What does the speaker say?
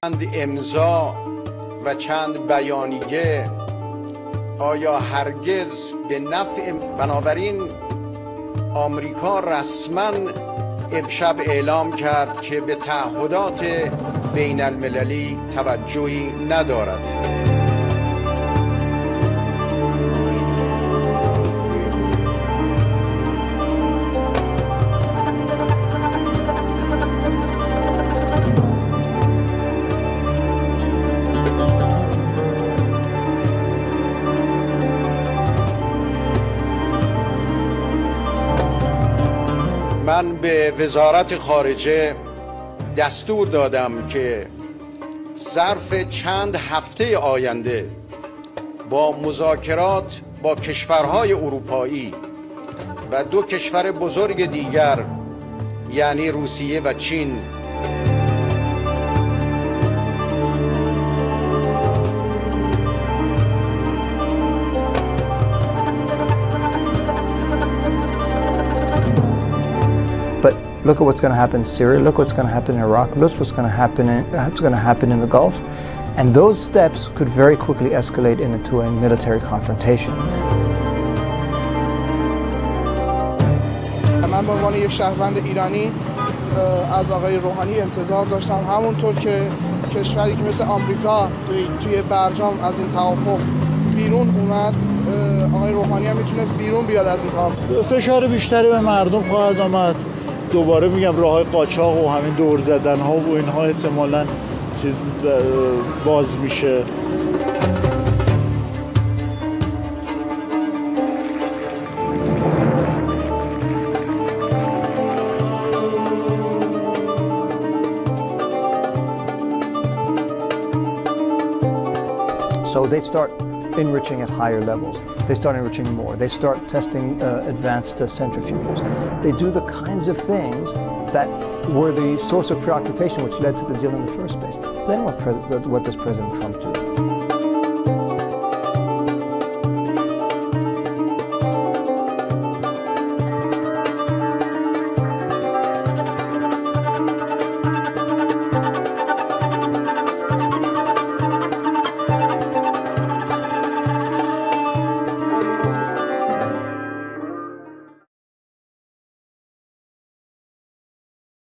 چند امضا و چند بیانیه آیا هرگز به نفع؟ بنابراین آمریکا رسما امشب اعلام کرد که به تعهدات بین المللی توجهی ندارد. من به وزارت خارجه دستور دادم که ظرف چند هفته آینده با مذاکرات با کشورهای اروپایی و دو کشور بزرگ دیگر یعنی روسیه و چین But look at what's going to happen in Syria, look what's going to happen in Iraq, look what's going to happen in the Gulf. And those steps could very quickly escalate into a military confrontation. من به عنوان یک شهروند ایرانی از آقای روحانی انتظار داشتم همونطور که کشوری که مثل آمریکا توی برجام از این توافق بیرون اومد، آقای روحانی هم میتونست بیرون بیاد از این توافق. فشار بیشتری به مردم خواهد آمد. دوباره میگم راههای قاچاق و همین دور زدن ها و اینها احتمالاً چیز باز میشه. So they start enriching at higher levels. They start enriching more. They start testing advanced centrifuges. They do the kinds of things that were the source of preoccupation which led to the deal in the first place. Then what does President Trump do?